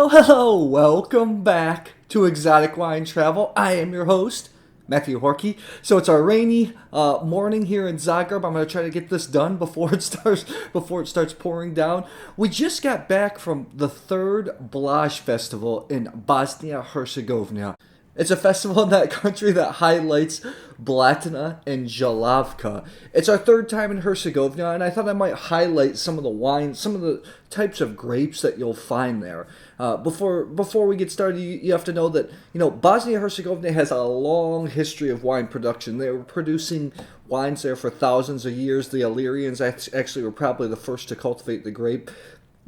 Hello, welcome back to Exotic Wine Travel. I am your host, Matthew Horkey. So it's our rainy morning here in Zagreb. I'm going to try to get this done before it starts pouring down. We just got back from the third Blaž Festival in Bosnia Herzegovina. It's a festival in that country that highlights Blatina and Žilavka. It's our third time in Herzegovina, and I thought I might highlight some of the wines, some of the types of grapes that you'll find there. Before we get started, you have to know that Bosnia Herzegovina has a long history of wine production. They were producing wines there for thousands of years. The Illyrians actually were probably the first to cultivate the grape.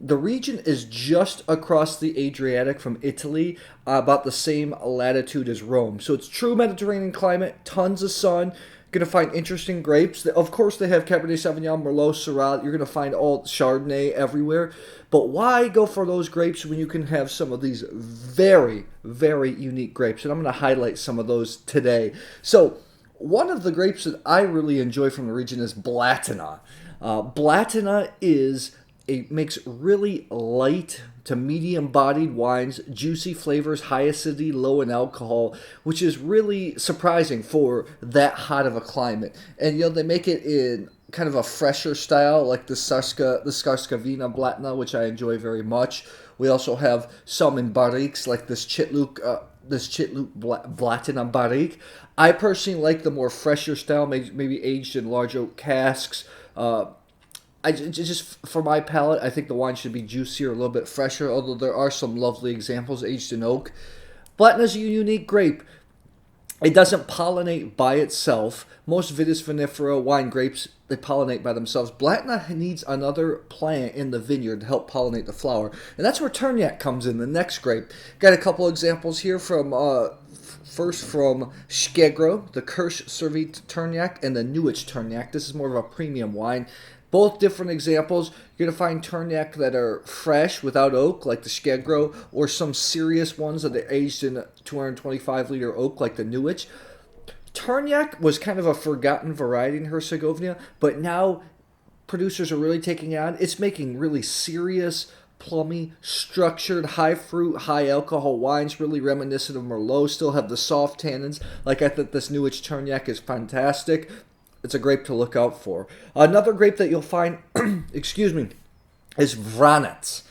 The region is just across the Adriatic from Italy, about the same latitude as Rome. So it's true Mediterranean climate, tons of sun. Going to find interesting grapes. Of course, they have Cabernet Sauvignon, Merlot, Syrah. You're going to find all Chardonnay everywhere. But why go for those grapes when you can have some of these very, very unique grapes? And I'm going to highlight some of those today. So one of the grapes that I really enjoy from the region is Blatina. Blatina makes really light to medium-bodied wines, juicy flavors, high acidity, low in alcohol, which is really surprising for that hot of a climate. And they make it in kind of a fresher style, like the Carska Vina Blatina, which I enjoy very much. We also have some in barriques, like this Čitluk Blatina barrique. I personally like the more fresher style, maybe aged in large oak casks. Just for my palate, I think the wine should be juicier, a little bit fresher, although there are some lovely examples aged in oak. Blatina is a unique grape. It doesn't pollinate by itself. Most Vitis vinifera wine grapes, they pollinate by themselves. Blatina needs another plant in the vineyard to help pollinate the flower. And that's where Trnjak comes in, the next grape. Got a couple examples here from first from Škegro, the Carska Trnjak, and the Nuić Trnjak. This is more of a premium wine. Both different examples. You're going to find Trnjak that are fresh without oak, like the Škegro, or some serious ones that are aged in 225-liter oak, like the Nuić. Trnjak was kind of a forgotten variety in Herzegovina, but now producers are really taking it on. It's making really serious, plummy, structured, high fruit, high alcohol wines, really reminiscent of Merlot. Still have the soft tannins. Like I think this Nuić Trnjak is fantastic. It's a grape to look out for. Another grape that you'll find, is Vranac.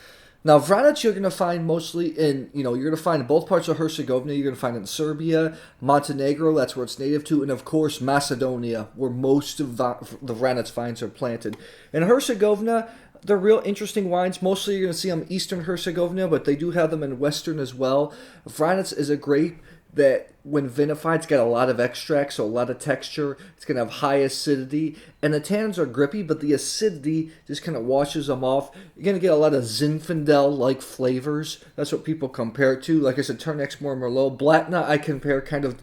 Now, Vranec you're going to find mostly you're going to find in both parts of Herzegovina. You're going to find it in Serbia, Montenegro, that's where it's native to, and of course Macedonia, where most of the Vranec vines are planted. In Herzegovina, they're real interesting wines. Mostly you're going to see them in Eastern Herzegovina, but they do have them in Western as well. Vranec is a grape that when vinified, it's got a lot of extract, so a lot of texture. It's going to have high acidity, and the tannins are grippy, but the acidity just kind of washes them off. You're going to get a lot of Zinfandel-like flavors. That's what people compare it to. Like I said, Trnjak's more Merlot. Blatina, I compare kind of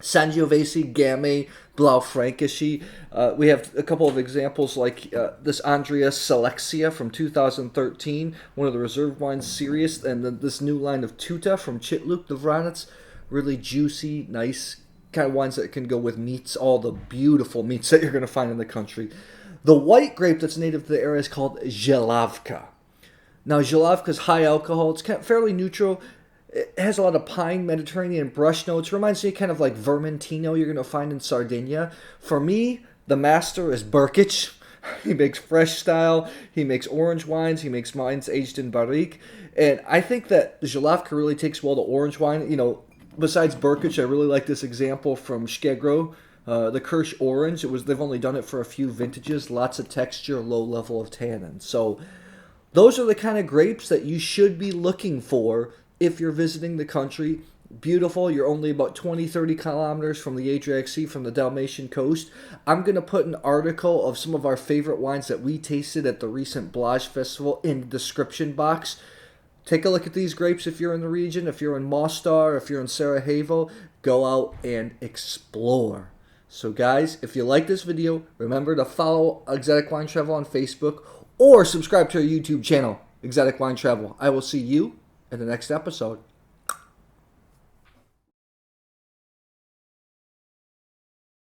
Sangiovese, Gamay, Blaufränkisch. We have a couple of examples like this Andrija SELEKCIA from 2013, one of the reserve wines, Serious, and then this new line of Tuta from Čitluk, the Vranec. Really juicy, nice kind of wines that can go with meats, all the beautiful meats that you're going to find in the country. The white grape that's native to the area is called Žilavka. Now, Žilavka is high alcohol. It's kind of fairly neutral. It has a lot of pine, Mediterranean brush notes. Reminds me kind of like Vermentino you're going to find in Sardinia. For me, the master is Brkić. He makes fresh style. He makes orange wines. He makes wines aged in barrique. And I think that Žilavka really takes well to orange wine. Besides Brkić, I really like this example from Škegro, the Kirsch Orange. They've only done it for a few vintages, lots of texture, low level of tannin. So those are the kind of grapes that you should be looking for if you're visiting the country. Beautiful. You're only about 20-30 kilometers from the Adriatic Sea, from the Dalmatian coast. I'm going to put an article of some of our favorite wines that we tasted at the recent Blaž Festival in the description box. Take a look at these grapes if you're in the region. If you're in Mostar, if you're in Sarajevo, go out and explore. So guys, if you like this video, remember to follow Exotic Wine Travel on Facebook or subscribe to our YouTube channel, Exotic Wine Travel. I will see you in the next episode.